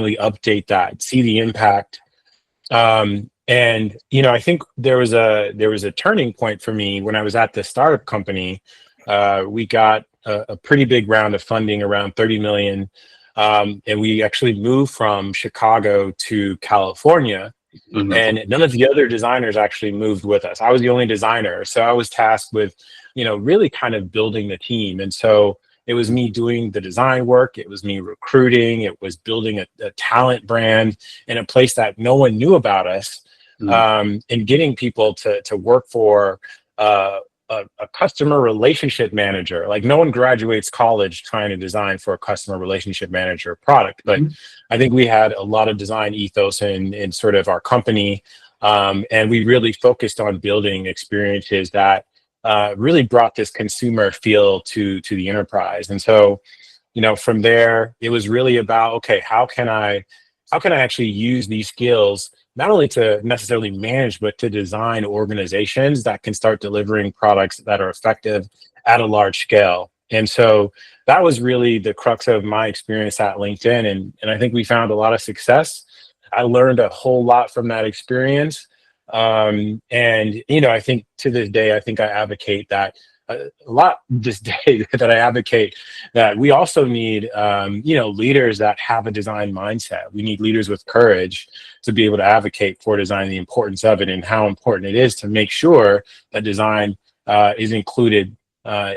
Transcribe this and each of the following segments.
update that, see the impact. And I think there was a turning point for me when I was at the startup company. We got a pretty big round of funding, around 30 million, and we actually moved from Chicago to California. Mm-hmm. And none of the other designers actually moved with us. I was the only designer, so I was tasked with, really kind of building the team. And so it was me doing the design work. It was me recruiting. It was building a talent brand in a place that no one knew about us, and getting people to work for a customer relationship manager. Like, no one graduates college trying to design for a customer relationship manager product. But I think we had a lot of design ethos in sort of our company. And we really focused on building experiences that really brought this consumer feel to the enterprise. And so, from there, it was really about, okay, how can I actually use these skills not only to necessarily manage, but to design organizations that can start delivering products that are effective at a large scale. And so that was really the crux of my experience at LinkedIn. And I think we found a lot of success. I learned a whole lot from that experience. And, I think to this day, I think I advocate that a lot this day that I advocate that we also need, leaders that have a design mindset. We need leaders with courage to be able to advocate for design, the importance of it, and how important it is to make sure that design is included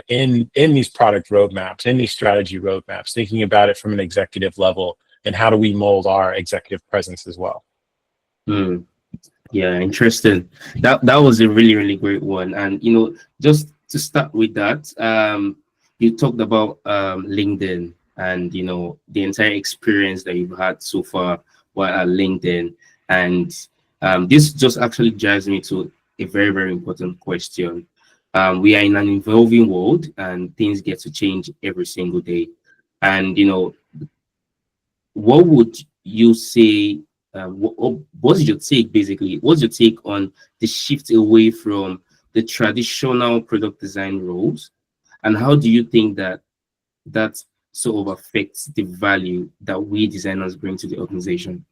in these product roadmaps, in these strategy roadmaps, thinking about it from an executive level, and how do we mold our executive presence as well. Yeah, interesting. That was a really, really great one. And just to start with that, you talked about LinkedIn and the entire experience that you've had so far while at LinkedIn. And this just actually drives me to a very, very important question. We are in an evolving world, and things get to change every single day. And what would you say? What's your take, basically? What's your take on the shift away from the traditional product design roles, and how do you think that sort of affects the value that we designers bring to the organization?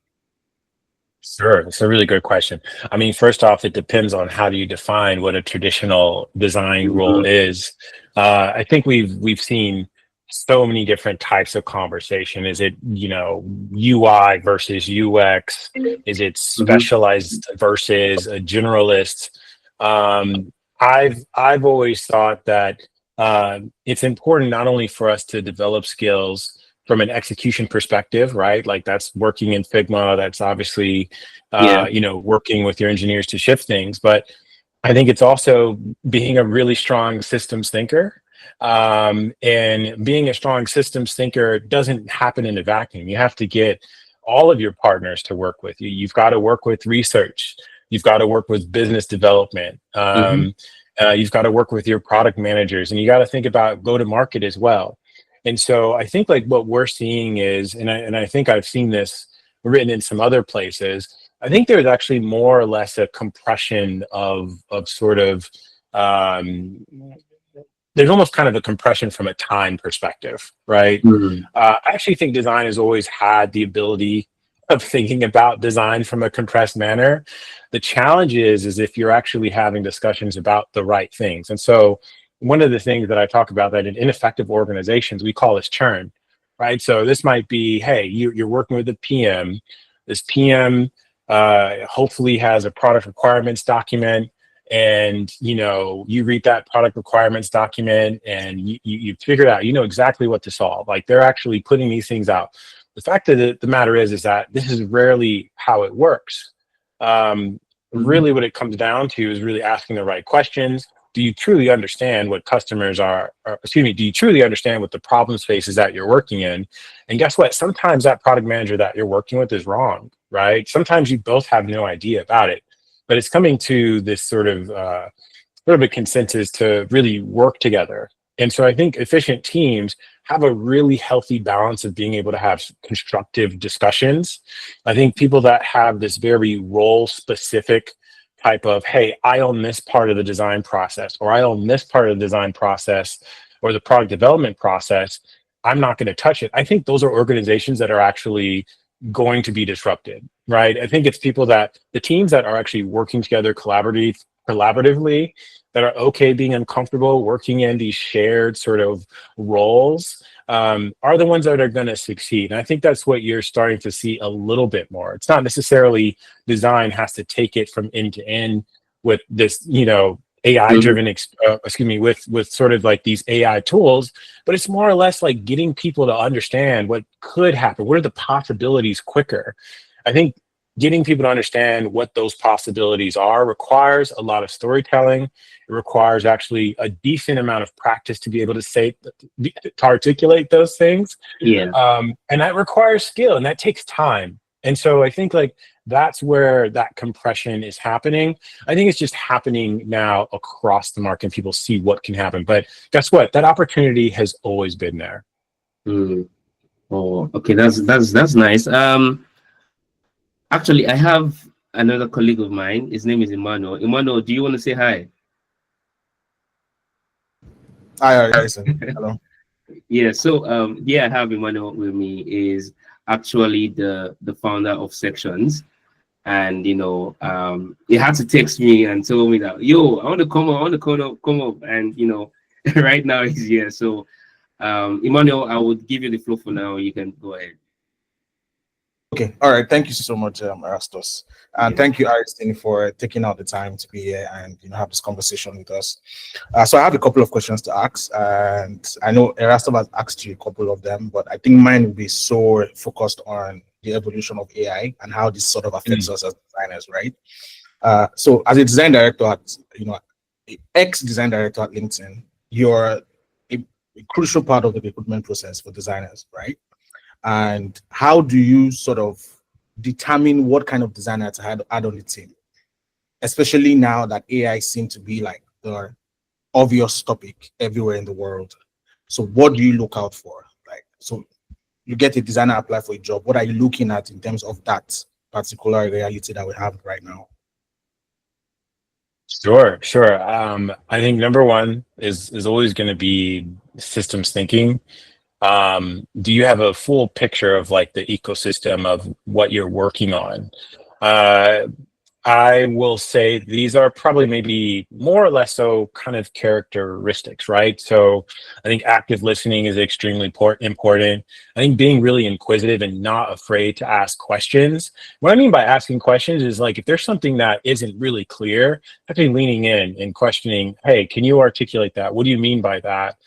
Sure, it's a really good question. I mean, first off, it depends on how do you define what a traditional design role is. I think we've seen so many different types of conversation. Is it, UI versus UX? Is it specialized versus a generalist? I've always thought that it's important not only for us to develop skills from an execution perspective, right? Like, that's working in Figma, that's obviously, working with your engineers to shift things. But I think it's also being a really strong systems thinker. And being a strong systems thinker doesn't happen in a vacuum. You have to get all of your partners to work with you. You've got to work with research. You've got to work with business development. You've got to work with your product managers, and you got to think about go to market as well. And so I think, like, what we're seeing is, and I think I've seen this written in some other places, I think there's actually more or less a compression of sort of, there's almost kind of a compression from a time perspective, right? I actually think design has always had the ability of thinking about design from a compressed manner. The challenge is if you're actually having discussions about the right things. And so one of the things that I talk about that in ineffective organizations, we call this churn, right? So this might be, hey, you're working with a PM. This PM hopefully has a product requirements document, and you read that product requirements document and you figure it out. You know exactly what to solve. Like, they're actually putting these things out. The fact of the matter is that this is rarely how it works. Really what it comes down to is really asking the right questions. Do you truly understand what customers are, do you truly understand what the problem spaces that you're working in? And guess what? Sometimes that product manager that you're working with is wrong, right? Sometimes you both have no idea about it, but it's coming to this sort of a consensus to really work together. And so I think efficient teams have a really healthy balance of being able to have constructive discussions. I think people that have this very role specific type of, hey, I own this part of the design process, or I own this part of the design process, or the product development process, I'm not going to touch it. I think those are organizations that are actually going to be disrupted, right? I think it's the teams that are actually working together collaboratively, that are okay being uncomfortable, working in these shared sort of roles, are the ones that are going to succeed. And I think that's what you're starting to see a little bit more. It's not necessarily design has to take it from end to end with this, AI Mhm. driven, with sort of like these AI tools, but it's more or less like getting people to understand what could happen. What are the possibilities quicker? I think getting people to understand what those possibilities are requires a lot of storytelling. It requires actually a decent amount of practice to be able to articulate those things. Yeah. And that requires skill and that takes time. And so I think like that's where that compression is happening. I think it's just happening now across the market and people see what can happen. But guess what? That opportunity has always been there. Mm. Oh, okay. That's nice. Actually, I have another colleague of mine. His name is Emmanuel. Emmanuel, do you want to say hi? Hi, Harrison. Hello. Yeah. So, yeah, I have Emmanuel with me. Is actually the founder of Sections, and he had to text me and tell me that, yo, I want to come up, I want to come up, and right now he's here. So, Emmanuel, I would give you the floor for now. You can go ahead. Okay. All right. Thank you so much, Erastus, and Yeah. thank you, Ariston, for taking out the time to be here and have this conversation with us. So I have a couple of questions to ask, and I know Erastus has asked you a couple of them, but I think mine will be so focused on the evolution of AI and how this sort of affects us as designers, right? So as a design director at ex design director at LinkedIn, you're a crucial part of the recruitment process for designers, right? And how do you sort of determine what kind of designer to add on the team, especially now that AI seems to be like the obvious topic everywhere in the world? So what do you look out for? Like, so you get a designer apply for a job, what are you looking at in terms of that particular reality that we have right now? Sure. I think number one is always going to be systems thinking. Do you have a full picture of like the ecosystem of what you're working on? Uh, I will say these are probably maybe more or less so kind of characteristics, right? So I think active listening is extremely important. I think being really inquisitive and not afraid to ask questions. What I mean by asking questions is like if there's something that isn't really clear, actually leaning in and questioning, hey, can you articulate that? What do you mean by that?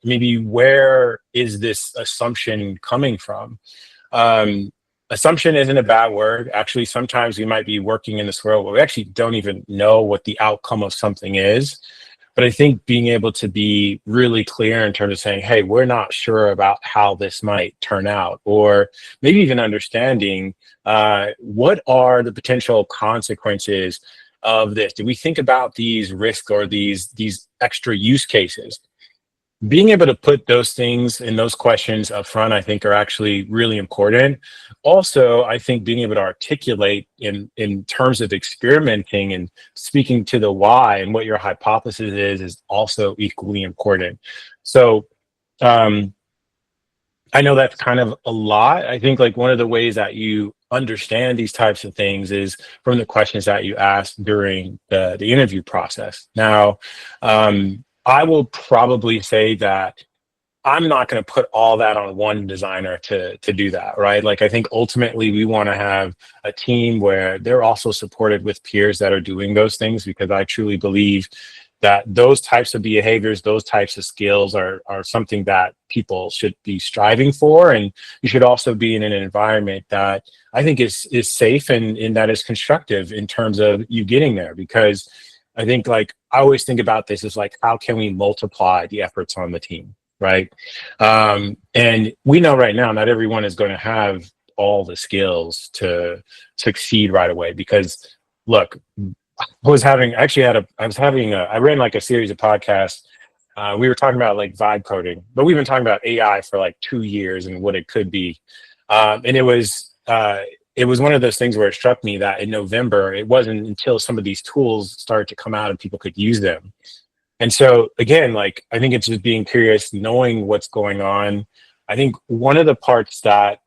Maybe where is this assumption coming from? Um, Assumption isn't a bad word. Actually, sometimes we might be working in this world where we actually don't even know what the outcome of something is. But I think being able to be really clear in terms of saying, hey, we're not sure about how this might turn out, or maybe even understanding what are the potential consequences of this. Do we think about these risks or these extra use cases? Being able to put those things and those questions up front, I think, are actually really important. Also, I think being able to articulate in terms of experimenting and speaking to the why and what your hypothesis is also equally important. So I know that's kind of a lot. I think like one of the ways that you understand these types of things is from the questions that you ask during the interview process. Now, I will probably say that I'm not going to put all that on one designer to do that, right? Like I think ultimately we want to have a team where they're also supported with peers that are doing those things, because I truly believe that those types of behaviors, those types of skills are something that people should be striving for. And you should also be in an environment that I think is safe and that is constructive in terms of you getting there. Because I think like I always think about this as like, how can we multiply the efforts on the team? Right. And we know right now, not everyone is going to have all the skills to succeed right away. Because look, I ran like a series of podcasts. We were talking about like vibe coding, but we've been talking about AI for like 2 years and what it could be. And it was one of those things where it struck me that in November, it wasn't until some of these tools started to come out and people could use them. And so again, like I think it's just being curious, knowing what's going on. I think one of the parts that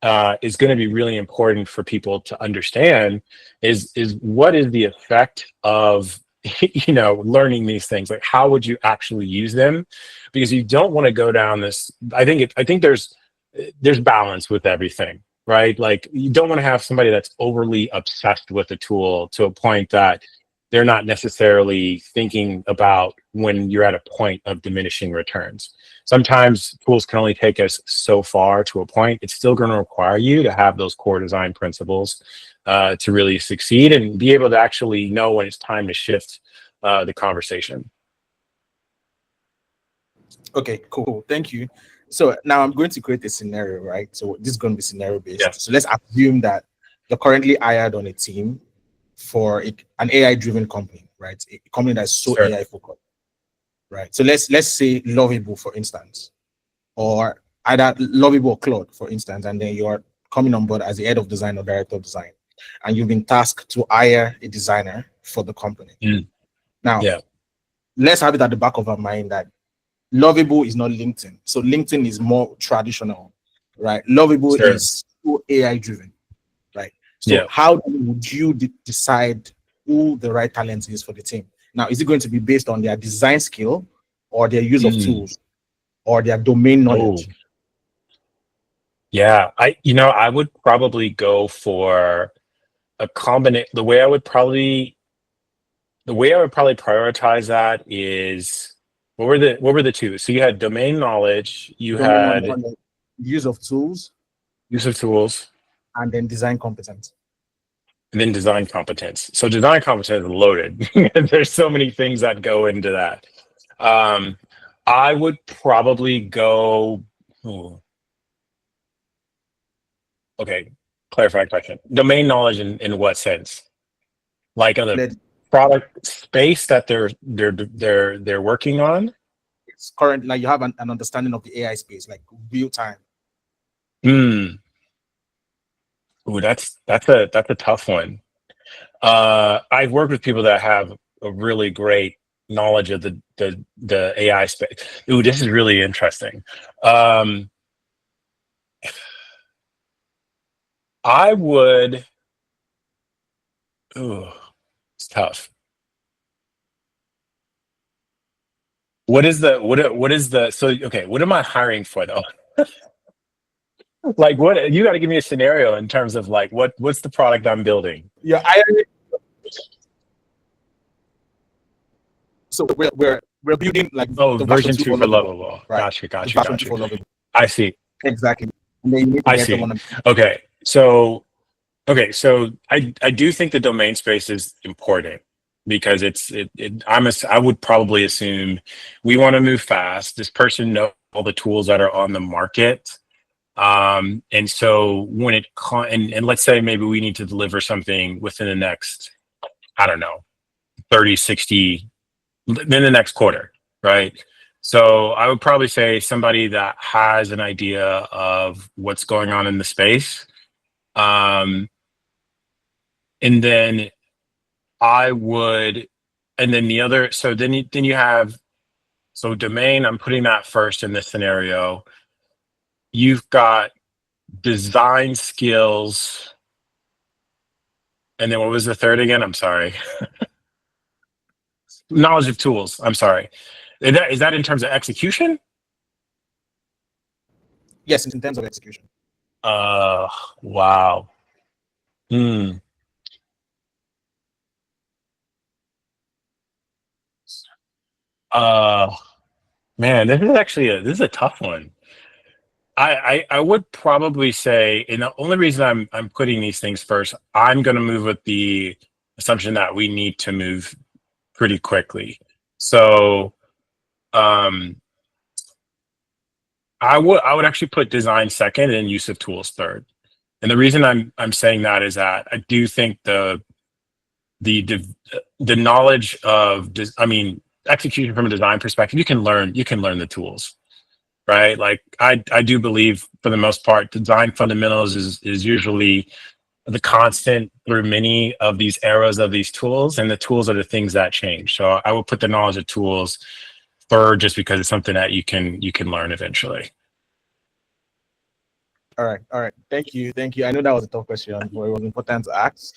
is going to be really important for people to understand is what is the effect of learning these things. Like, how would you actually use them? Because you don't want to go down this. I think there's balance with everything, right? Like, you don't want to have somebody that's overly obsessed with a tool to a point that they're not necessarily thinking about when you're at a point of diminishing returns. Sometimes tools can only take us so far to a point. It's still going to require you to have those core design principles to really succeed and be able to actually know when it's time to shift the conversation. Okay, cool. Thank you. So now I'm going to create a scenario, right? So this is going to be scenario based. Yeah. So let's assume that you're currently hired on a team for an AI-driven company, right? A company that's so Sure. AI focused, right? So let's say Lovable, for instance, or either Lovable or Claude, for instance, and then you're coming on board as the head of design or director of design, and you've been tasked to hire a designer for the company. Now, Yeah. let's have it at the back of our mind that Lovable is not LinkedIn. So LinkedIn is more traditional, right? Lovable Sure. is so AI driven, right? So Yeah. how would you decide who the right talent is for the team? Now, is it going to be based on their design skill or their use of tools or their domain knowledge? Yeah, I would probably go for a combination. The way I would probably prioritize that is, what were the two? So you had domain knowledge, you Domain had knowledge, use of tools, use of tools, and then design competence. and then design competence. So design competence is loaded. There's so many things that go into that. I would probably go. Okay, clarifying question. Domain knowledge in what sense? Like, on the product space that they're working on? It's current, like you have an understanding of the AI space, like real time. Ooh, that's a tough one. I've worked with people that have a really great knowledge of the AI space. Ooh, this is really interesting. I would. Ooh, it's tough. What is the so okay? What am I hiring for though? Like, what, you got to give me a scenario in terms of like what's the product I'm building? Yeah, so we're building like Oh, the version version 2 2 for for Lovable, Lovable. right? Gotcha. The version 2 for Lovable. I see. Exactly. And then you need to I get see. someone. Okay. So I do think the domain space is important because I would probably assume we want to move fast. This person knows all the tools that are on the market. And so when and let's say maybe we need to deliver something within the next, I don't know, 30, 60, in the next quarter, right? So I would probably say somebody that has an idea of what's going on in the space. And then I would, and then the other, so then you have, so domain, I'm putting that first in this scenario. You've got design skills. And then what was the third again? I'm sorry. Knowledge of tools. I'm sorry. Is that in terms of execution? Yes, in terms of execution. Wow. Man, this is a tough one. I would probably say, and the only reason I'm putting these things first, I'm going to move with the assumption that we need to move pretty quickly. So, I would actually put design second and use of tools third. And the reason I'm saying that is that I do think the knowledge of execution from a design perspective, you can learn the tools, right? Like, I do believe for the most part, design fundamentals is usually the constant through many of these eras of these tools, and the tools are the things that change. So I would put the knowledge of tools third, just because it's something that you can learn eventually. All right. Thank you. I know that was a tough question, but it was important to ask.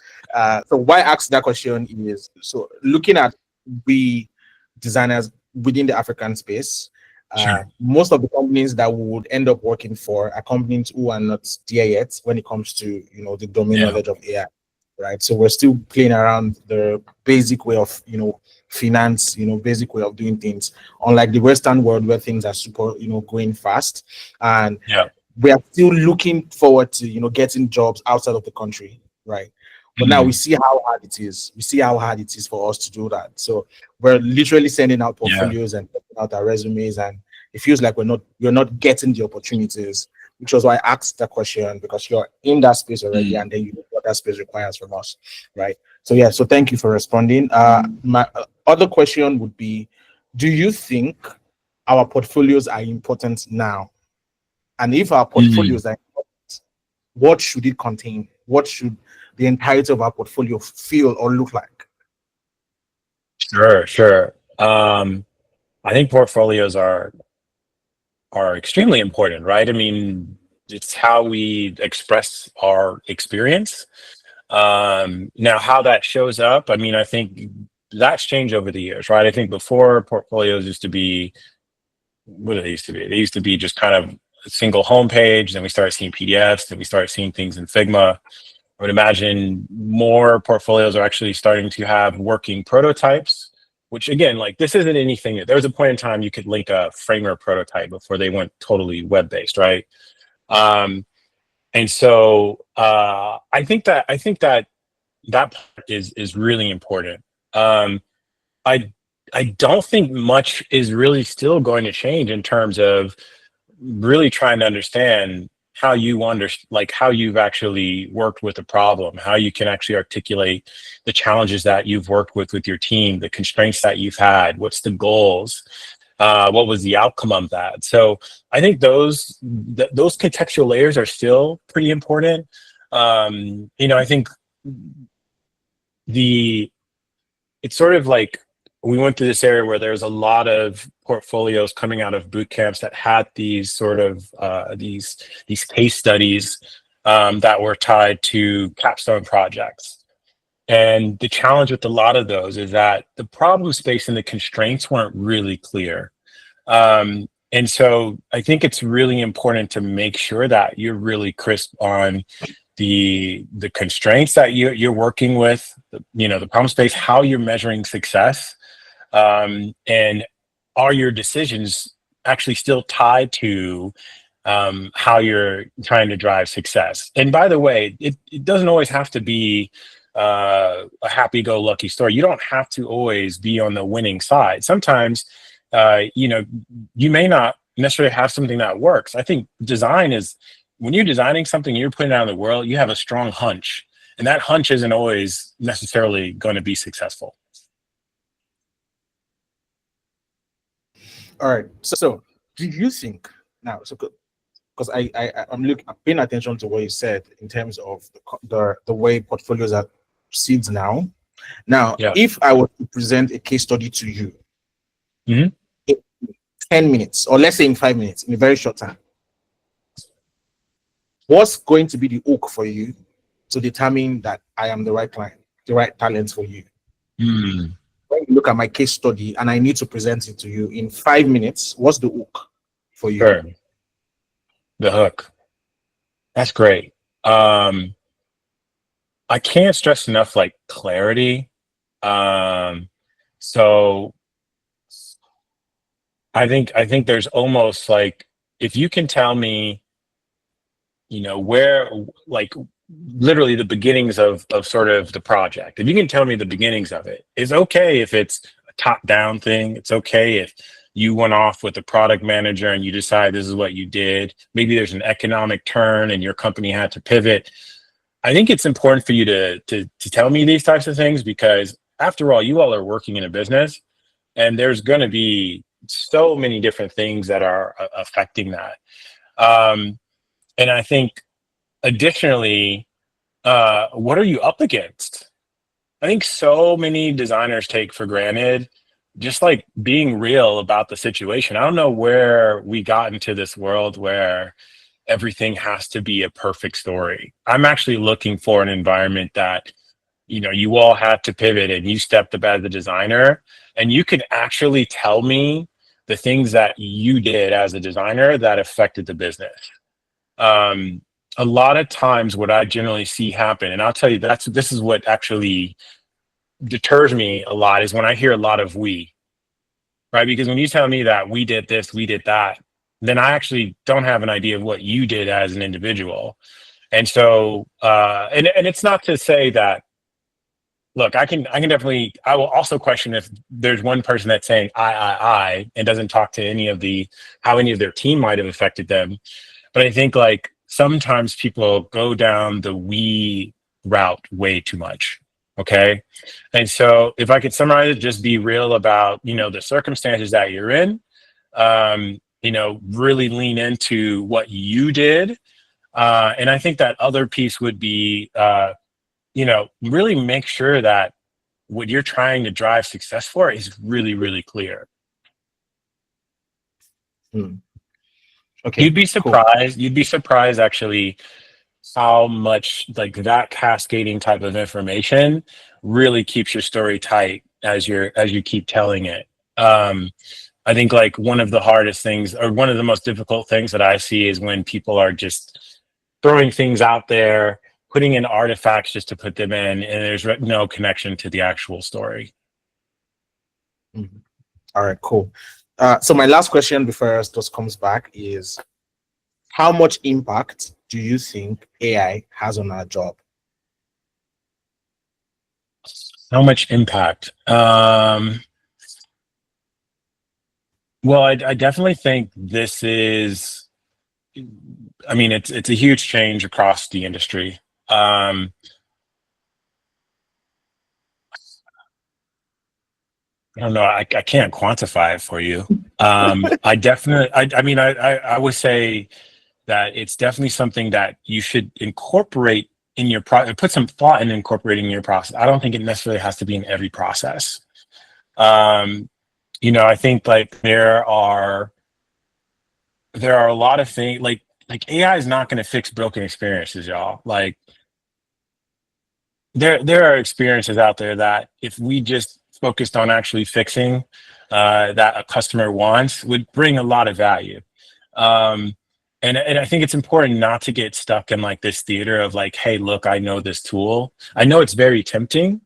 So why I asked that question is, so looking at we designers within the African space, Sure. most of the companies that we would end up working for are companies who are not there yet when it comes to, you know, the domain Yeah. knowledge of AI, right? So we're still playing around the basic way of, you know, finance, you know, basic way of doing things, unlike the Western world where things are super, you know, going fast. And Yeah. we are still looking forward to, you know, getting jobs outside of the country, right? But now we Mm. see how hard it is. We see how hard it is for us to do that. So we're literally sending out Yeah. portfolios and putting out our resumes, and it feels like we're not getting the opportunities, which was why I asked that question, because you're in that space already, Mm. and then you know what that space requires from us, right? So yeah, so thank you for responding. My other question would be, do you think our portfolios are important now? And if our Mm. portfolios are important, what should it contain? What should the entirety of our portfolio feel or look like? Sure. Sure. I think portfolios are extremely important, right? I mean, it's how we express our experience. Now, how that shows up, I mean, I think that's changed over the years, right? I think before portfolios used to be, what did they used to be? They used to be just kind of a single homepage. Then we started seeing PDFs. Then we started seeing things in Figma. I would imagine more portfolios are actually starting to have working prototypes, which again, like this isn't anything that there was a point in time you could link a framer prototype before they went totally web based, right? Um, and so I think that that part is really important. Um, I I don't think much is really still going to change in terms of really trying to understand how you like how you've actually worked with a problem, how you can actually articulate the challenges that you've worked with your team, the constraints that you've had, what's the goals, what was the outcome of that. So I think those contextual layers are still pretty important. I think the it's sort of like we went through this area where there's a lot of portfolios coming out of boot camps that had these sort of these case studies that were tied to capstone projects. And the challenge with a lot of those is that the problem space and the constraints weren't really clear. And so I think it's really important to make sure that you're really crisp on the constraints that you're working with, the problem space, how you're measuring success, and are your decisions actually still tied to how you're trying to drive success? And by the way, it doesn't always have to be a happy-go-lucky story. You don't have to always be on the winning side. Sometimes, you may not necessarily have something that works. I think design is when you're designing something, you're putting it out in the world, you have a strong hunch, and that hunch isn't always necessarily going to be successful. All right. So do you think now? So because I'm paying attention to what you said in terms of the way portfolios are seeds now. Now, Yeah. if I were to present a case study to you Mhm. in 10 minutes, or let's say in 5 minutes, in a very short time, what's going to be the hook for you to determine that I am the right client, the right talent for you? Mm. When you look at my case study and I need to present it to you in 5 minutes, what's the hook for you? Sure. The hook. That's great. I can't stress enough like clarity. Um, so I think there's almost like if you can tell me, where like literally the beginnings of sort of the project. If you can tell me the beginnings of it, it's okay if it's a top down thing. It's okay if you went off with the product manager and you decide this is what you did. Maybe there's an economic turn and your company had to pivot. I think it's important for you to tell me these types of things because after all, you all are working in a business and there's going to be so many different things that are affecting that. And I think additionally, what are you up against? I think so many designers take for granted just like being real about the situation. I don't know where we got into this world where everything has to be a perfect story. I'm actually looking for an environment that, you all have to pivot and you stepped up as a designer and you can actually tell me the things that you did as a designer that affected the business. A lot of times what I generally see happen, and I'll tell you, this is what actually deters me a lot, is when I hear a lot of we, right? Because when you tell me that we did this, we did that, then I actually don't have an idea of what you did as an individual. And so, and it's not to say that, look, I can definitely, I will also question if there's one person that's saying I, and doesn't talk to how any of their team might have affected them. But I think like sometimes people go down the we route way too much. Okay. And so if I could summarize it, just be real about, the circumstances that you're in, really lean into what you did. And I think that other piece would be, really make sure that what you're trying to drive success for is really, really clear. Okay. You'd be surprised. Cool. You'd be surprised actually how much like that cascading type of information really keeps your story tight as you keep telling it. I think like one of the hardest things, or one of the most difficult things that I see, is when people are just throwing things out there, putting in artifacts just to put them in, and there's no connection to the actual story. Mm-hmm. All right, cool. So my last question before Erastus comes back is, how much impact do you think AI has on our job? How much impact? Well, I definitely think this is, it's a huge change across the industry. I don't know. I can't quantify it for you. I definitely, I would say that it's definitely something that you should incorporate in your put some thought in incorporating in your process. I don't think it necessarily has to be in every process. I think like there are a lot of things like AI is not going to fix broken experiences, y'all. Like there are experiences out there that if we just focused on actually fixing that a customer wants, would bring a lot of value. And I think it's important not to get stuck in like this theater of like, hey, look, I know this tool. I know it's very tempting.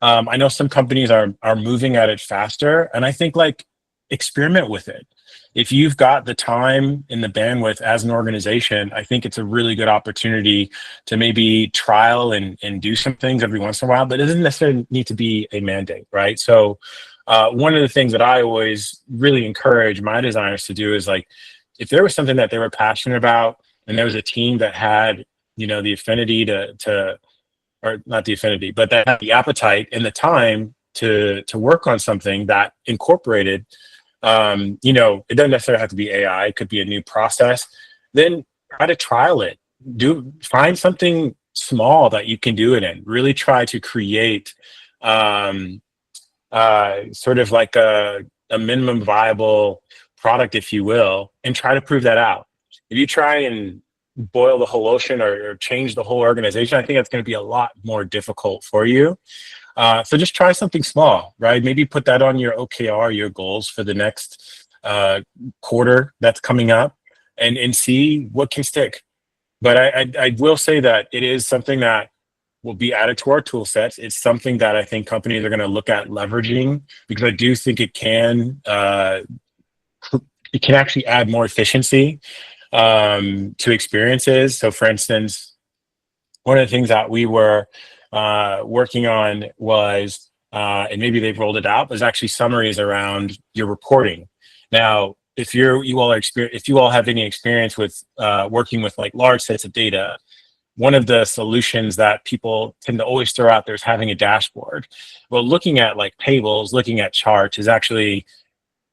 I know some companies are moving at it faster, and I think like experiment with it. If you've got the time and the bandwidth as an organization, I think it's a really good opportunity to maybe trial and do some things every once in a while, but it doesn't necessarily need to be a mandate, right? So one of the things that I always really encourage my designers to do is like, if there was something that they were passionate about and there was a team that had, the affinity or not the affinity, but that had the appetite and the time to work on something that incorporated, it doesn't necessarily have to be AI, it could be a new process, then try to trial it. Find something small that you can do it in. Really try to create sort of like a minimum viable product, if you will, and try to prove that out. If you try and boil the whole ocean or change the whole organization, I think that's going to be a lot more difficult for you. So just try something small, right? Maybe put that on your OKR, your goals for the next quarter that's coming up, and see what can stick. But I will say that it is something that will be added to our tool sets. It's something that I think companies are going to look at leveraging, because I do think it can actually add more efficiency to experiences. So for instance, one of the things that we were working on was, and maybe they've rolled it out, was actually summaries around your reporting. Now, if you all have any experience with working with like large sets of data, one of the solutions that people tend to always throw out there is having a dashboard. Well, looking at like tables, looking at charts is actually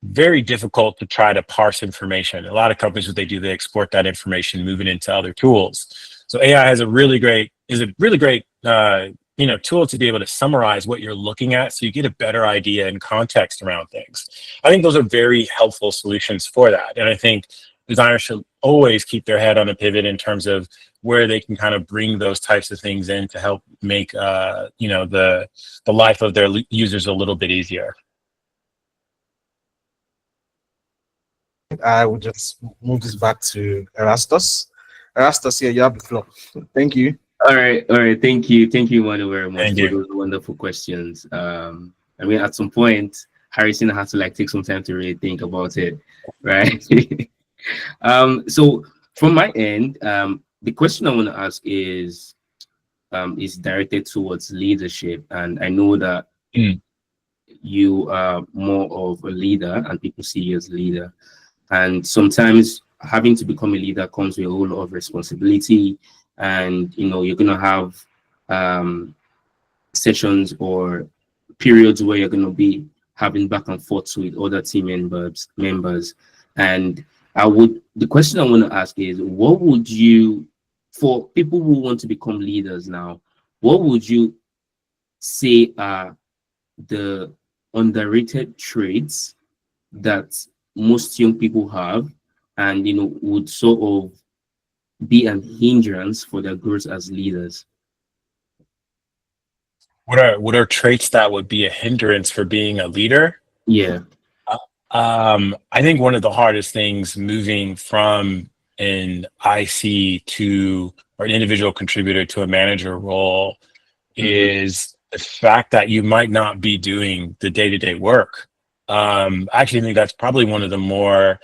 very difficult to try to parse information. A lot of companies, what they do, they export that information, move it into other tools. So AI is a really great tool to be able to summarize what you're looking at, so you get a better idea and context around things. I think those are very helpful solutions for that, and I think designers should always keep their head on a pivot in terms of where they can kind of bring those types of things in to help make the life of their users a little bit easier. I will just move this back to Erastus. Erastus, yeah, you have the floor. Thank you. All right. Thank you, Manu, very much Thank for you. those wonderful questions. I mean, at some point, Harrison had to like take some time to really think about it, right? So from my end, the question I want to ask is directed towards leadership, and I know that you are more of a leader, and people see you as a leader, and sometimes having to become a leader comes with a whole lot of responsibility, and you're gonna have sessions or periods where you're gonna be having back and forth with other team members. And the question I want to ask is, what would you, for people who want to become leaders now, what would you say are the underrated traits that most young people have, and would sort of be an hindrance for their growth as leaders? What are traits that would be a hindrance for being a leader? Yeah. I think one of the hardest things moving from an IC to, or an individual contributor to, a manager role is the fact that you might not be doing the day-to-day work. I actually think that's probably one of the more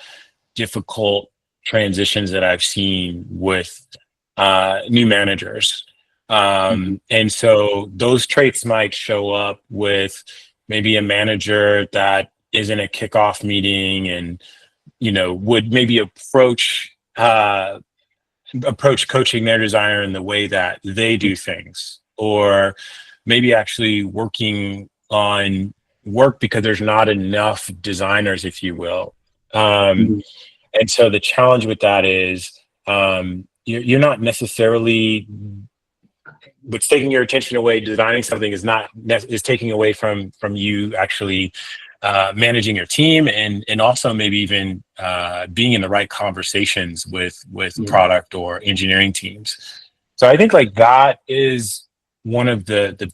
difficult transitions that I've seen with new managers. And so those traits might show up with maybe a manager that is in a kickoff meeting and would maybe approach coaching their designer in the way that they do things, or maybe actually working on work because there's not enough designers, if you will. And so the challenge with that is you're not necessarily, what's taking your attention away designing something is taking away from you actually managing your team, and also maybe even being in the right conversations with product or engineering teams. So I think like that is one of the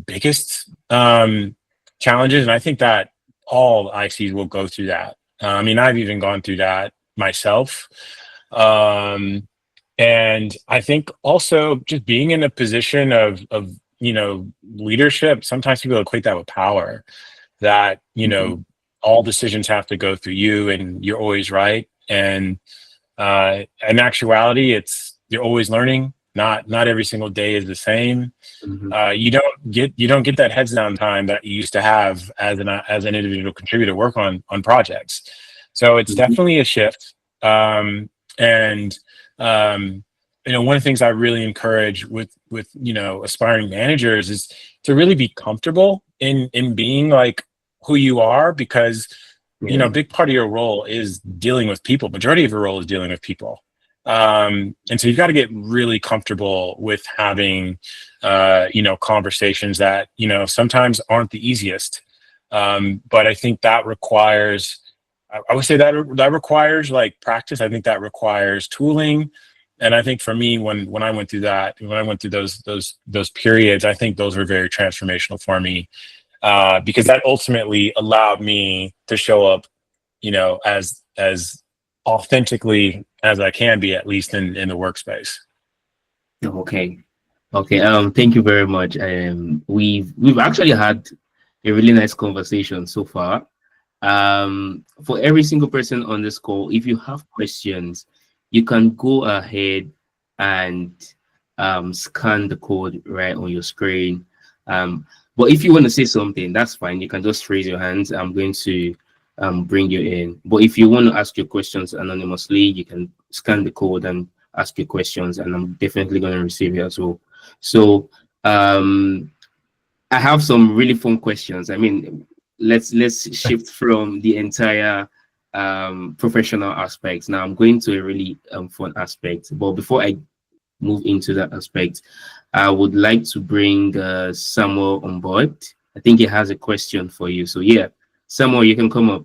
biggest challenges, and I think that all ICs will go through that. I mean, I've even gone through that myself. And I think also just being in a position of leadership, sometimes people equate that with power, that all decisions have to go through you and you're always right. And in actuality, you're always learning. Not every single day is the same. You don't get that heads down time that you used to have as an individual contributor work on projects. So it's definitely a shift. And one of the things I really encourage with aspiring managers is to really be comfortable in being like who you are, because a big part of your role is dealing with people. Majority of your role is dealing with people. And so you've got to get really comfortable with having conversations that sometimes aren't the easiest. But I think that requires, I would say that requires like practice. I think that requires tooling. And I think for me, when I went through that, when I went through those periods, I think those were very transformational for me, because that ultimately allowed me to show up, as authentically as I can be, at least in the workspace. Okay. Thank you very much. We've actually had a really nice conversation so far. For every single person on this call, if you have questions, you can go ahead and scan the code right on your screen. But if you want to say something, that's fine. You can just raise your hands. I'm going to bring you in. But if you want to ask your questions anonymously, you can scan the code and ask your questions, and I'm definitely going to receive it as well. So I have some really fun questions. I mean, let's shift from the entire professional aspects. Now I'm going to a really fun aspect. But before I move into that aspect, I would like to bring Samuel on board. I think he has a question for you. So yeah, Samuel, you can come up.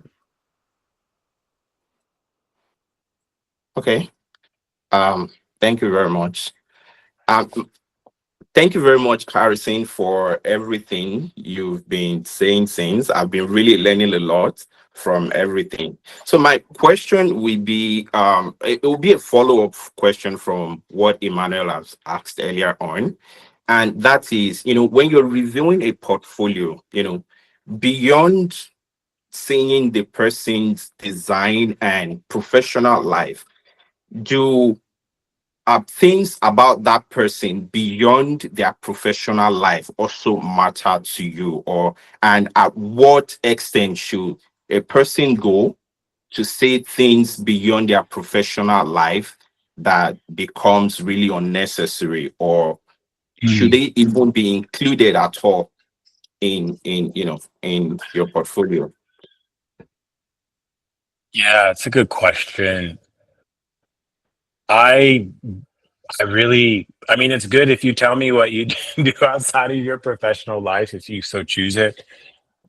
Okay. Thank you very much. Um, Thank you very much, Harrison, for everything you've been saying since. I've been really learning a lot from everything. So my question will be, it will be a follow-up question from what Emmanuel has asked earlier on. And that is, when you're reviewing a portfolio, beyond seeing the person's design and professional life, do things about that person beyond their professional life also matter to you? Or and at what extent should a person go to say things beyond their professional life that becomes really unnecessary? Or should Hmm. they even be included at all in your portfolio? Yeah, it's a good question. I I mean, it's good if you tell me what you do outside of your professional life, if you so choose it.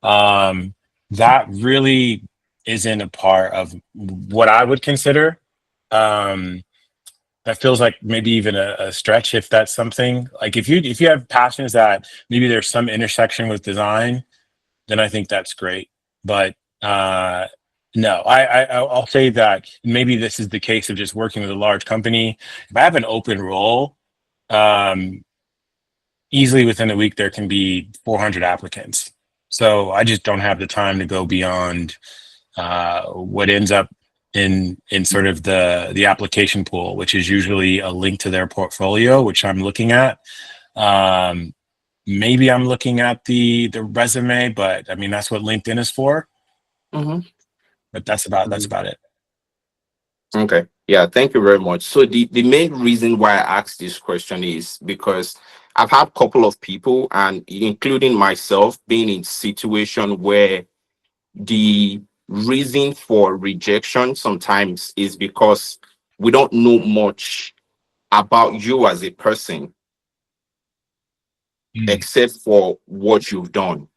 Um, that really isn't a part of what I would consider. Um, that feels like maybe even a stretch if that's something. Like if you have passions that maybe there's some intersection with design, then I think that's great. But no, I'll say that maybe this is the case of just working with a large company. If I have an open role, um, easily within a week there can be 400 applicants. So I just don't have the time to go beyond what ends up in sort of the application pool, which is usually a link to their portfolio, which I'm looking at. Um, Maybe I'm looking at the resume, but I mean that's what LinkedIn is for. Mhm. But that's about it. Okay. Yeah, thank you very much. So the main reason why I asked this question is because I've had a couple of people, and including myself, being in situation where the reason for rejection sometimes is because we don't know much about you as a person, Mm. except for what you've done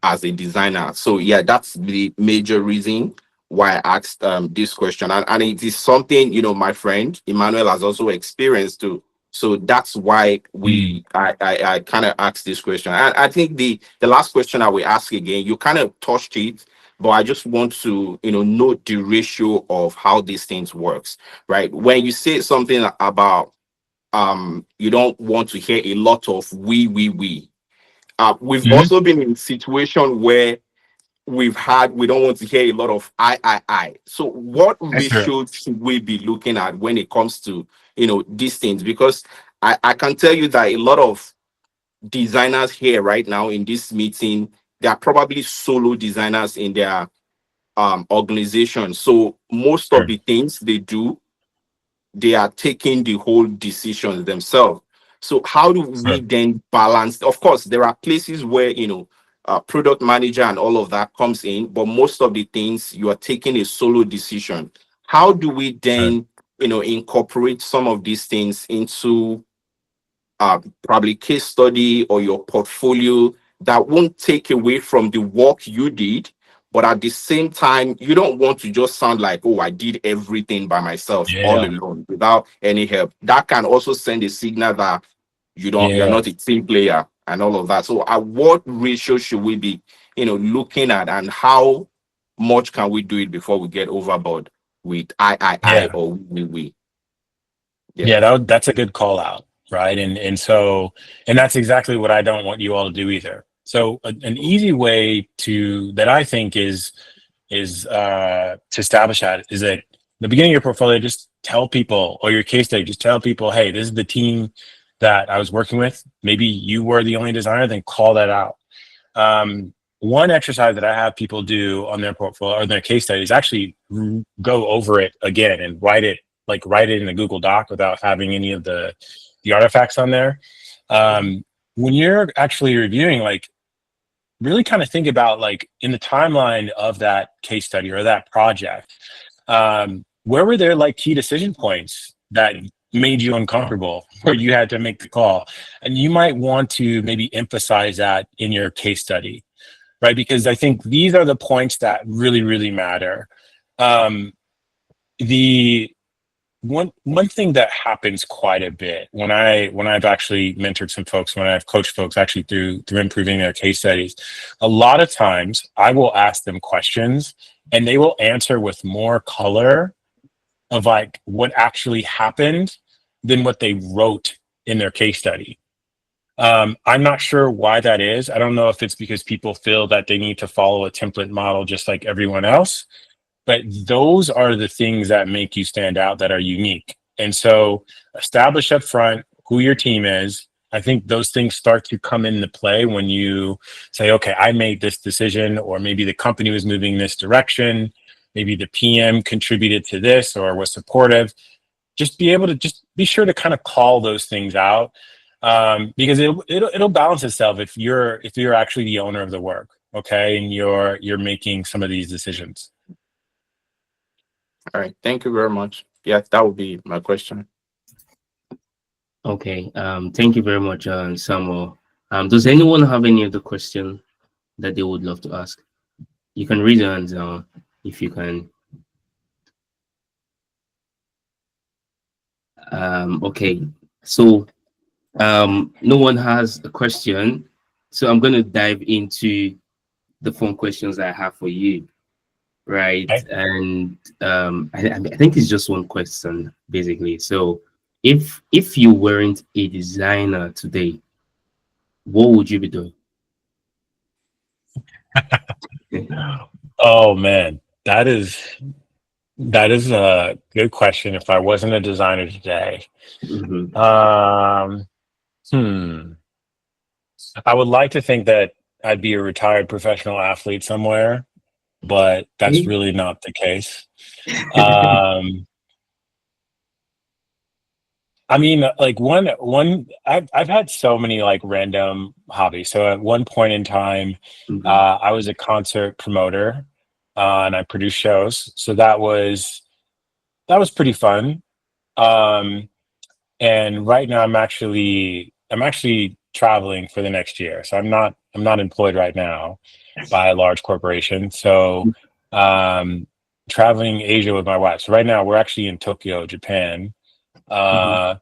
as a designer. So yeah, that's the major reason why I asked this question. And it is something, my friend Emmanuel has also experienced too. So that's why Mm. I kind of asked this question. And I think the last question I will ask again, you kind of touched it, but I just want to, note the ratio of how these things works, right? When you say something about you don't want to hear a lot of we. We've Mhm. also been in situation where we don't want to hear a lot of I. So what That's true. ratio should we be looking at when it comes to, these things? Because I can tell you that a lot of designers here right now in this meeting, they are probably solo designers in their organization. So most of Sure. the things they do, they are taking the whole decisions themselves. So how do we Sure. then balance? Of course, there are places where product manager and all of that comes in, but most of the things you are taking a solo decision. How do we Sure. then incorporate some of these things into probably case study or your portfolio that won't take away from the work you did, but at the same time, you don't want to just sound like, oh, I did everything by myself, all Yeah. alone, without any help. That can also send a signal that you're Yeah. not a team player and all of that. So at what ratio should we be, looking at, and how much can we do it before we get overboard with I Yeah. or we? Yeah. Yeah, that's a good call out, right? And that's exactly what I don't want you all to do either. So an easy way to that I think is to establish that is that the beginning of your portfolio, just tell people, or your case study, just tell people, hey, this is the team that I was working with. Maybe you were the only designer, then call that out. One exercise that I have people do on their portfolio or their case study is actually go over it again and write it in a Google Doc without having any of the artifacts on there. Um, when you're actually reviewing, like really kind of think about like in the timeline of that case study or that project, where were there like key decision points that made you uncomfortable where you had to make the call? And you might want to maybe emphasize that in your case study, right? Because I think these are the points that really, really matter. Um, the one thing that happens quite a bit when I've actually mentored some folks, when I've coached folks actually through improving their case studies, a lot of times I will ask them questions and they will answer with more color of like what actually happened than what they wrote in their case study. I'm not sure why that is. I don't know if it's because people feel that they need to follow a template model just like everyone else, but those are the things that make you stand out, that are unique. And so establish up front who your team is. I think those things start to come into play when you say, okay, I made this decision, or maybe the company was moving this direction. Maybe the PM contributed to this or was supportive. Just be able to just be sure to kind of call those things out, because it'll balance itself if you're actually the owner of the work, okay, and you're making some of these decisions. All right. Thank you very much. Yeah, that would be my question. Okay. Thank you very much, Samuel. Does anyone have any other question that they would love to ask? You can raise your hands if you can. Okay. So no one has a question. So I'm going to dive into the phone questions I have for you. Right. Okay. And I think it's just one question, basically. So if you weren't a designer today, what would you be doing? Oh man, that is a good question. If I wasn't a designer today, Mhm. I would like to think that I'd be a retired professional athlete somewhere, but that's really not the case. I mean, like I've had so many like random hobbies. So at one point in time, Mhm. I was a concert promoter, and I produced shows. So that was pretty fun. Um, and right now I'm actually traveling for the next year. So I'm not employed right now by a large corporation. So traveling Asia with my wife. So right now we're actually in Tokyo, Japan. Mhm. Uh,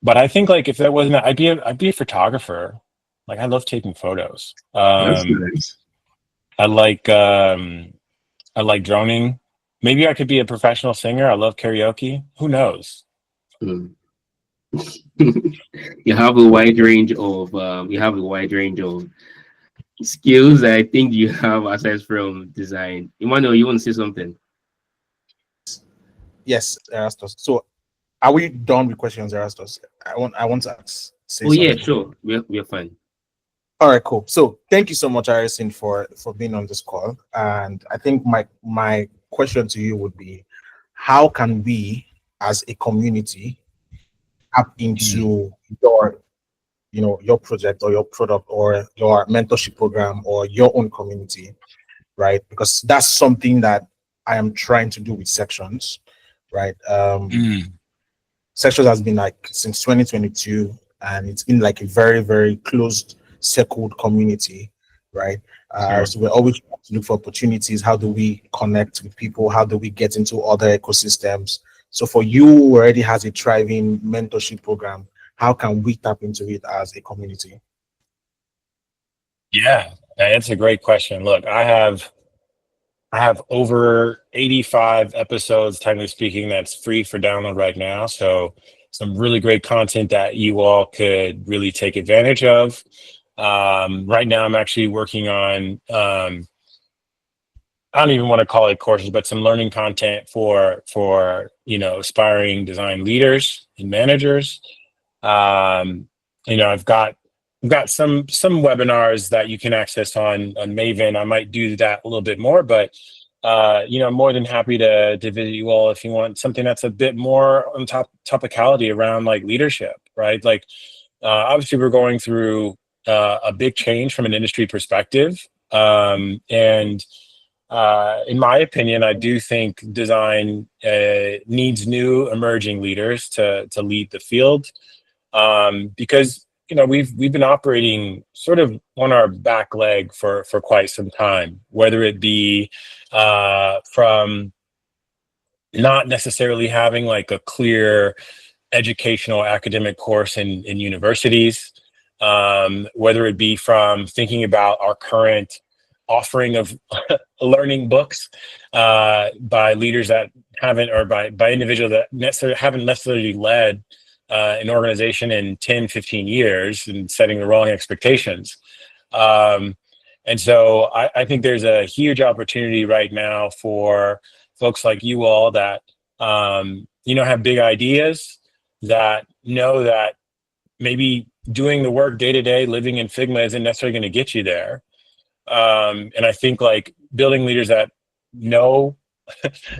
but I think like if that wasn't, I'd be a photographer. Like I love taking photos. That's nice. I like um, I like droning. Maybe I could be a professional singer. I love karaoke. Who knows? Mm. You have a wide range of skills that I think you have aside from design. Emmanuel, you want to say something? Yes, Erastus. So are we done with questions, Erastus? I want to say Oh yeah, something. sure. We're fine. All right, cool. So thank you so much, Harrison, for being on this call. And I think my question to you would be, how can we as a community tap Mm. into your project or your product or your mentorship program or your own community, right? Because that's something that I am trying to do with sections, right? Mm. Sections has been like since 2022, and it's been like a very, very closed, circled community, right? Sure. So we're always trying to look for opportunities. How do we connect with people? How do we get into other ecosystems? So for you who already has a thriving mentorship program, how can we tap into it as a community? Yeah, that's a great question. Look, I have over 85 episodes, technically speaking, that's free for download right now. So some really great content that you all could really take advantage of. Right now, I'm actually working on, I don't even want to call it courses, but some learning content for aspiring design leaders and managers. Um, I've got some webinars that you can access on Maven. I might do that a little bit more, but I'm more than happy to visit you all if you want something that's a bit more on topicality around like leadership, right? Like obviously we're going through a big change from an industry perspective, and in my opinion, I do think design needs new emerging leaders to lead the field, because we've been operating sort of on our back leg for quite some time, whether it be from not necessarily having like a clear educational academic course in universities, whether it be from thinking about our current offering of learning books by leaders that haven't, or by individuals that haven't necessarily led an organization in 10, 15 years and setting the wrong expectations. Um, and so I think there's a huge opportunity right now for folks like you all that, have big ideas, that know that maybe doing the work day to day, living in Figma isn't necessarily going to get you there. And I think like building leaders that know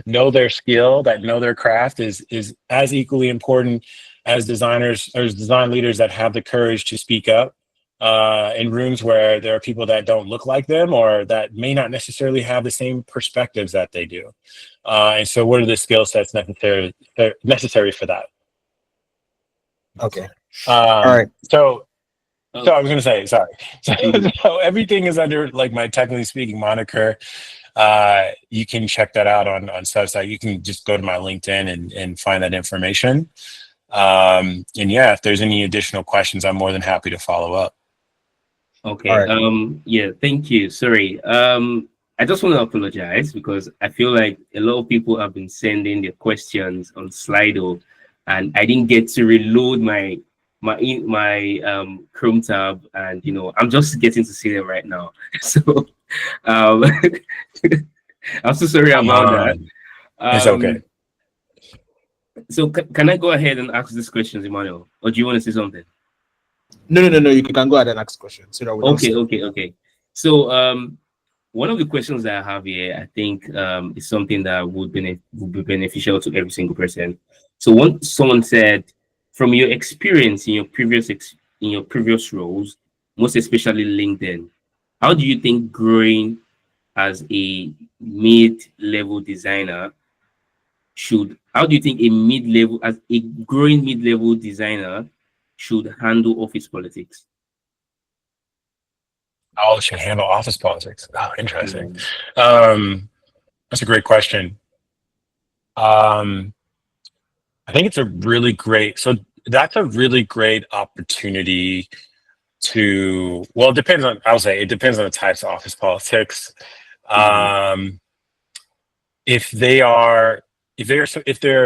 know their skill, that know their craft is as equally important as designers or as design leaders that have the courage to speak up in rooms where there are people that don't look like them or that may not necessarily have the same perspectives that they do. And so what are the skill sets necessary for that? Okay. All right. So I was going to say, sorry. So everything is under like my technically speaking moniker. You can check that out on Substack. You can just go to my LinkedIn and find that information. And yeah, if there's any additional questions, I'm more than happy to follow up. Okay. Right. Yeah, thank you. Sorry. I just want to apologize because I feel like a lot of people have been sending their questions on Slido, and I didn't get to reload my Chrome tab, and I'm just getting to see them right now. So um I'm so sorry about that. It's okay. So can I go ahead and ask these questions, Emmanuel, or do you want to say something? No. You can go ahead and ask questions. So that we Okay. So one of the questions that I have here, I think is something that would be beneficial to every single person. So someone said, from your experience in your previous roles, most especially LinkedIn, how do you think growing as a mid-level designer how do you think a growing mid-level designer should handle office politics? How should handle office politics? Oh, interesting. Mm-hmm. That's a great question. I think it's that's a really great opportunity it depends on the types of office politics. If they're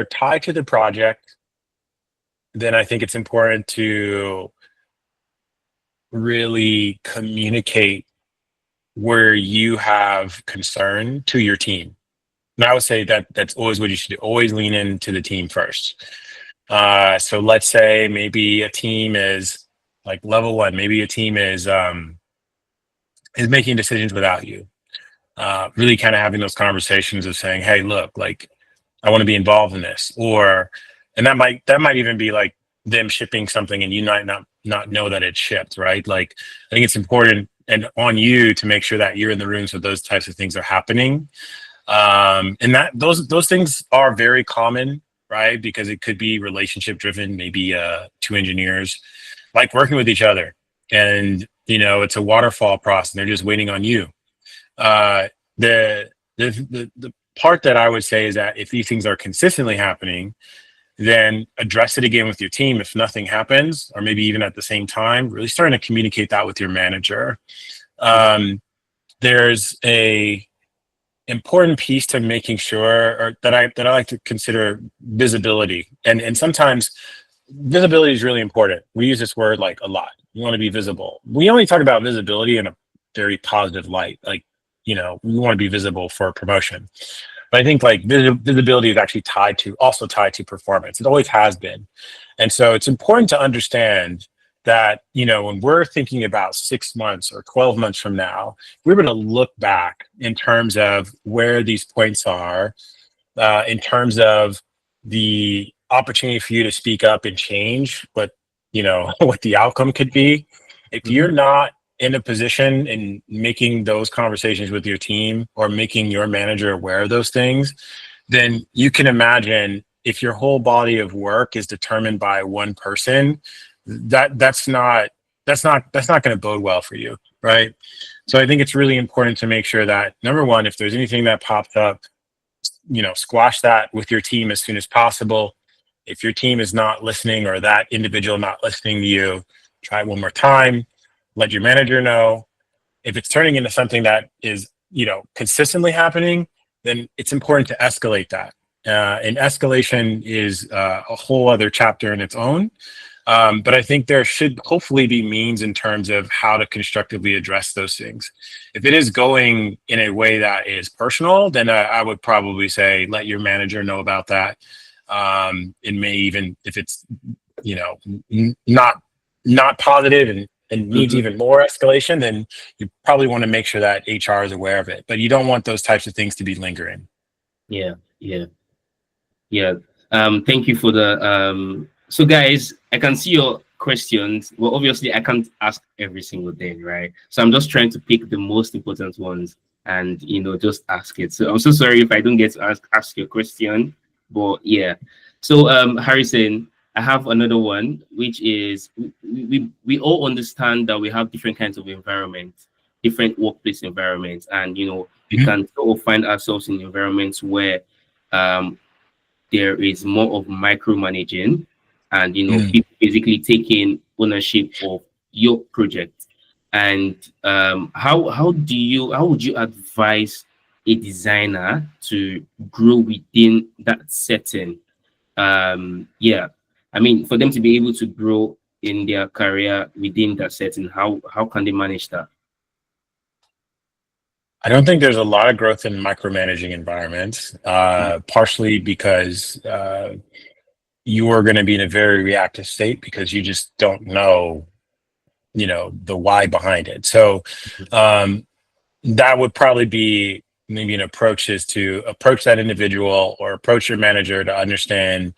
tied to the project, then I think it's important to really communicate where you have concern to your team. And I would say that's always what you should do. Always lean into the team first. So let's say maybe a team is like level one. Maybe a team is making decisions without you. Really kind of having those conversations of saying, hey, look, like I want to be involved in this, and that might even be like them shipping something and you might not know that it's shipped, right? Like I think it's important and on you to make sure that you're in the room so those types of things are happening. And that those things are very common, right? Because it could be relationship driven, maybe two engineers like working with each other, and it's a waterfall process and they're just waiting on you. The part that I would say is that if these things are consistently happening, then address it again with your team if nothing happens, or maybe even at the same time, really starting to communicate that with your manager. There's a important piece to making sure, or that I like to consider visibility. And sometimes visibility is really important. We use this word like a lot. You want to be visible. We only talk about visibility in a very positive light. Like, we want to be visible for promotion. But I think like visibility is actually tied to performance. It always has been. And so it's important to understand that, when we're thinking about 6 months or 12 months from now, we're going to look back in terms of where these points are, in terms of the opportunity for you to speak up and change what the outcome could be. If you're not in a position in making those conversations with your team or making your manager aware of those things, then you can imagine if your whole body of work is determined by one person, that's not going to bode well for you, right? So I think it's really important to make sure that, number one, if there's anything that pops up, squash that with your team as soon as possible. If your team is not listening or that individual not listening to you, try it one more time. Let your manager know. If it's turning into something that is, consistently happening, then it's important to escalate that. And escalation is a whole other chapter in its own. But I think there should hopefully be means in terms of how to constructively address those things. If it is going in a way that is personal, then I would probably say let your manager know about that. It may even, if it's not positive and needs even more escalation, then you probably want to make sure that HR is aware of it. But you don't want those types of things to be lingering. Yeah. Thank you for the so guys, I can see your questions. Well, obviously I can't ask every single thing, right? So I'm just trying to pick the most important ones and just ask it. So I'm so sorry if I don't get to ask your question, but yeah. So Harrison, I have another one, which is we all understand that we have different kinds of environments, different workplace environments, and we can all find ourselves in environments where there is more of micromanaging and people basically taking ownership of your project. And how would you advise a designer to grow within that setting? I mean, for them to be able to grow in their career within that setting, how can they manage that? I don't think there's a lot of growth in micromanaging environments, partially because you are going to be in a very reactive state because you just don't know, the why behind it. So that would probably be maybe an approach, is to approach that individual or approach your manager to understand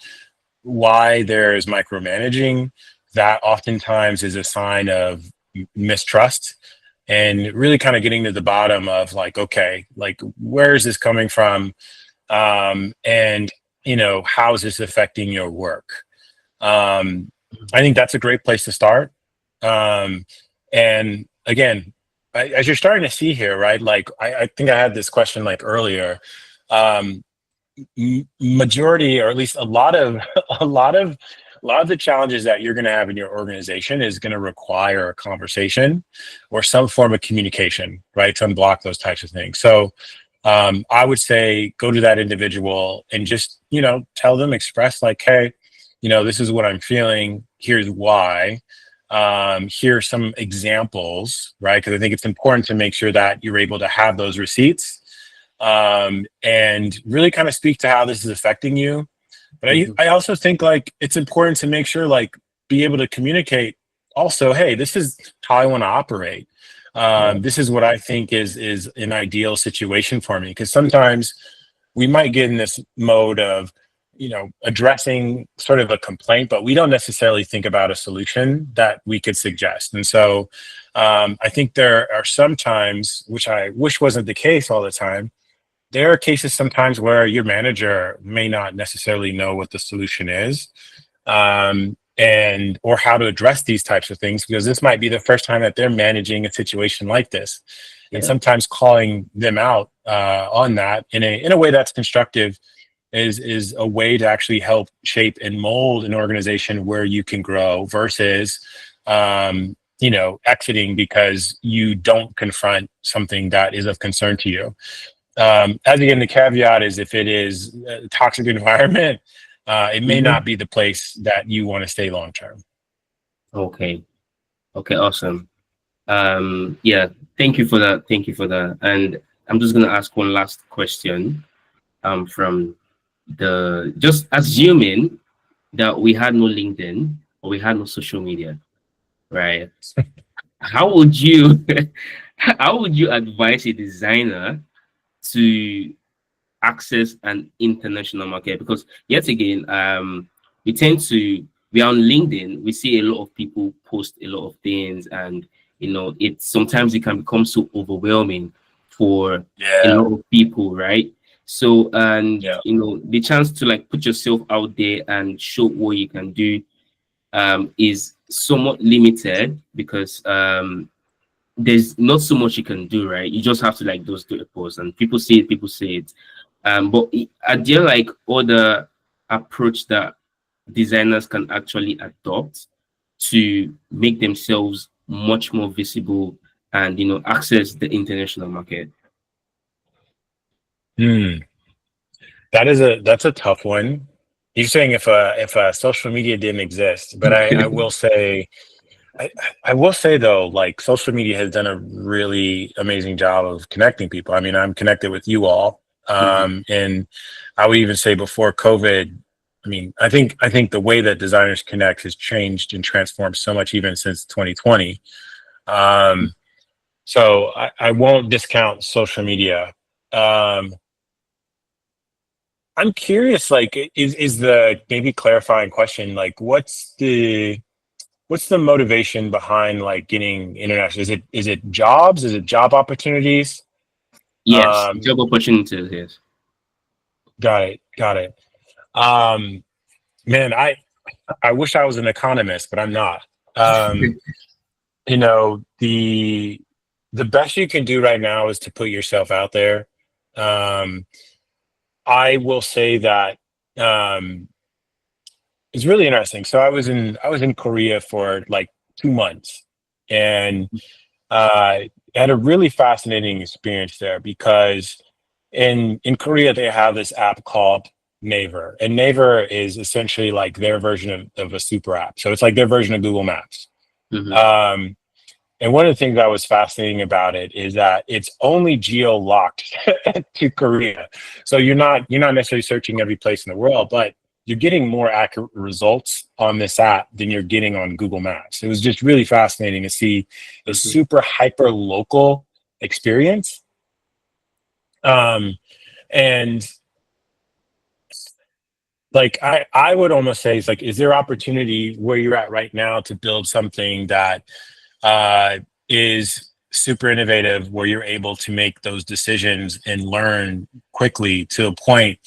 why there is micromanaging. That oftentimes is a sign of mistrust, and really kind of getting to the bottom of like, okay, like where is this coming from? And how is this affecting your work? I think that's a great place to start. And again, as you're starting to see here, right? Like I think I had this question like earlier. Majority, or at least a lot of the challenges that you're going to have in your organization is going to require a conversation or some form of communication, right, to unblock those types of things. So I would say go to that individual and just tell them, express like, hey, this is what I'm feeling, here's why. Here's some examples, right? Because I think it's important to make sure that you're able to have those receipts, and really kind of speak to how this is affecting you. But I also think like it's important to make sure, like, be able to communicate also, hey, this is how I want to operate. This is what I think is an ideal situation for me. Because sometimes we might get in this mode of, addressing sort of a complaint, but we don't necessarily think about a solution that we could suggest. And so I think there are some times, which I wish wasn't the case all the time, there are cases sometimes where your manager may not necessarily know what the solution is, and or how to address these types of things, because this might be the first time that they're managing a situation like this. And sometimes calling them out on that in a way that's constructive is a way to actually help shape and mold an organization where you can grow, versus exiting because you don't confront something that is of concern to you. As again, the caveat is, if it is a toxic environment, it may not be the place that you want to stay long term. Okay, awesome. Thank you for that. And I'm just gonna ask one last question from just assuming that we had no LinkedIn or we had no social media, right? How would you advise a designer to access an international market? Because yet again, we are on LinkedIn, we see a lot of people post a lot of things, and sometimes it can become so overwhelming for a lot of people, right? So the chance to like put yourself out there and show what you can do is somewhat limited, because there's not so much you can do, right? You just have to like just do a post, and people say it. But are there like other approach that designers can actually adopt to make themselves much more visible and access the international market? Hmm. That's a tough one. You're saying if a social media didn't exist, but I will say I will say though, like social media has done a really amazing job of connecting people. I mean, I'm connected with you all, and I would even say before COVID. I mean, I think the way that designers connect has changed and transformed so much even since 2020. Um, so I won't discount social media. Um, I'm curious, like, is the maybe clarifying question, like, what's the motivation behind like getting international? Is it jobs? Is it job opportunities? Yes, Um, job opportunities. Yes. got it. Um, man, I wish I was an economist, but I'm not. Um, the best you can do right now is to put yourself out there. Um, I will say that um, it's really interesting. So I was in Korea for like 2 months, and had a really fascinating experience there because in Korea they have this app called Naver, and Naver is essentially like their version of a super app. So it's like their version of Google Maps. Mhm. Um, and one of the things that was fascinating about it is that it's only geo locked to Korea. So you're not necessarily searching every place in the world, but you're getting more accurate results on this app than you're getting on Google Maps. It was just really fascinating to see a Mhm. super hyper local experience. And like I would almost say it's like, is there opportunity where you're at right now to build something that uh, is super innovative, where you're able to make those decisions and learn quickly to a point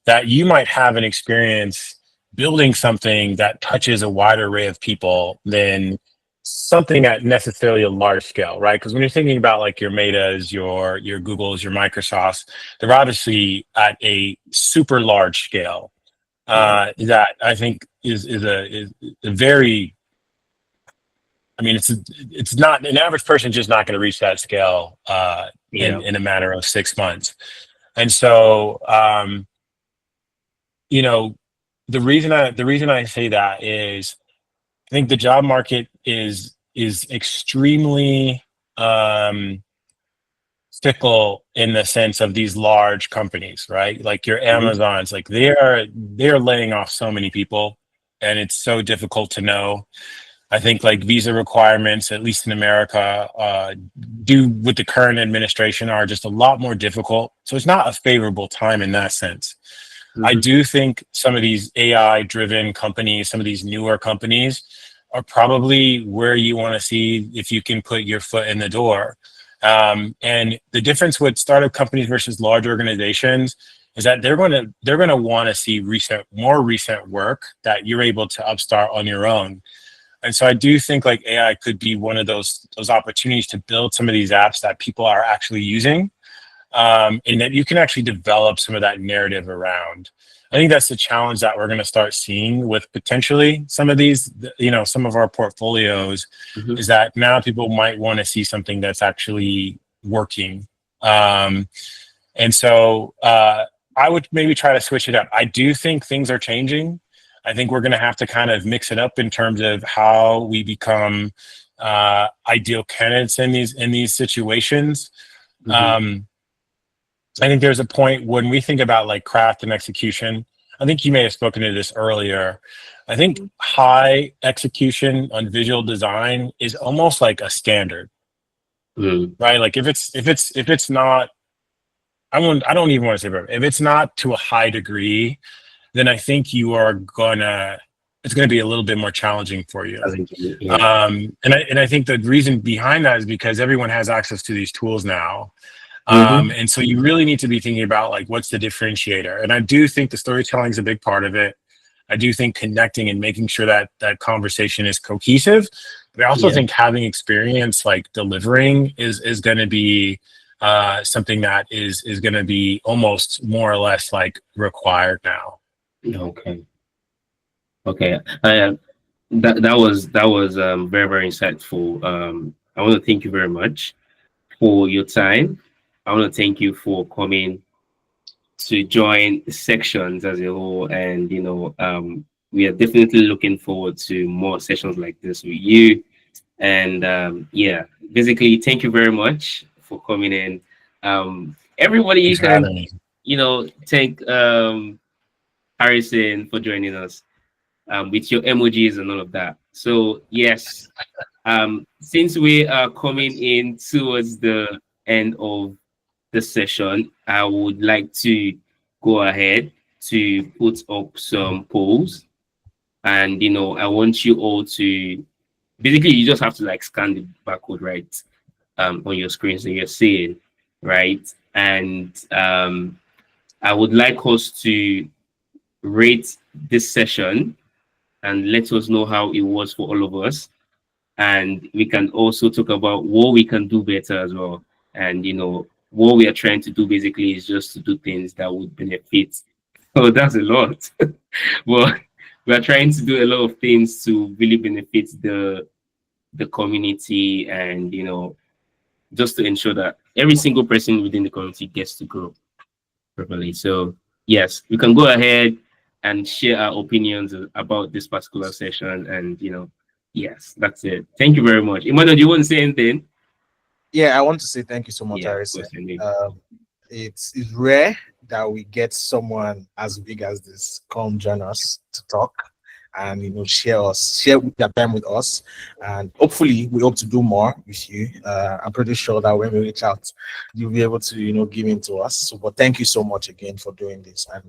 that you might have an experience building something that touches a wide array of people than something at necessarily a large scale, right? Because when you're thinking about like your Metas, your Googles, your Microsofts, they're obviously at a super large scale. Yeah. That I think is a very, I mean, it's not, an average person just not going to reach that scale Yeah. in a matter of 6 months. And so, you know, the reason I say that is I think the job market is extremely um, fickle in the sense of these large companies, right? Like your Mhm. Amazons, like they are laying off so many people, and it's so difficult to know. I think like visa requirements, at least in America, do with the current administration are just a lot more difficult. So it's not a favorable time in that sense. I Mhm. do think some of these AI driven companies, some of these newer companies are probably where you want to see if you can put your foot in the door. And the difference with startup companies versus large organizations is that they're going to want to see more recent work that you're able to upstart on your own. And so I do think like AI could be one of those opportunities to build some of these apps that people are actually using, and that you can actually develop some of that narrative around. I think that's the challenge that we're going to start seeing with potentially some of these, some of our portfolios, Mhm. is that now people might want to see something that's actually working. Um, and so I would maybe try to switch it up. I do think things are changing. I think we're going to have to kind of mix it up in terms of how we become ideal candidates in these situations. Mhm. Um, I think there's a point when we think about like craft and execution. I think you may have spoken to this earlier. I think high execution on visual design is almost like a standard, Mhm. right? Like if it's not, I don't even want to say perfect. If it's not to a high degree, then I think it's gonna be a little bit more challenging for you. As in, yeah. And I think the reason behind that is because everyone has access to these tools now. Mhm. And so you really need to be thinking about like what's the differentiator. And I do think the storytelling is a big part of it. I do think connecting and making sure that that conversation is cohesive. But I also Yeah. think having experience like delivering is going to be something that is going to be almost more or less like required now. Okay. Okay. That was very, very insightful. I want to thank you very much for your time. I want to thank you for coming to join sections as a whole, and we are definitely looking forward to more sessions like this with you. And yeah, basically, thank you very much for coming in. Everybody, you Thanks for can having me. thank Harrison for joining us with your emojis and all of that. So yes, since we are coming in towards the end of the session, I would like to go ahead to put up some polls, and I want you all to basically, you just have to like scan the barcode right on your screen, so you're seeing right. And I would like us to rate this session and let us know how it was for all of us. And we can also talk about what we can do better as well. And what we are trying to do basically is just to do things that would benefit. Oh, that's a lot. Well, we are trying to do a lot of things to really benefit the community, and just to ensure that every single person within the community gets to grow properly. So yes, we can go ahead and share our opinions about this particular session. And yes, that's it. Thank you very much. Emmanuel, do you want to say anything? Yeah, I want to say thank you so much, Yeah, of Harrison. course, indeed. It's rare that we get someone as big as this come join us to talk and share their time with us, and hopefully we hope to do more with you. I'm pretty sure that when we reach out, you'll be able to give in to us. So, but thank you so much again for doing this, and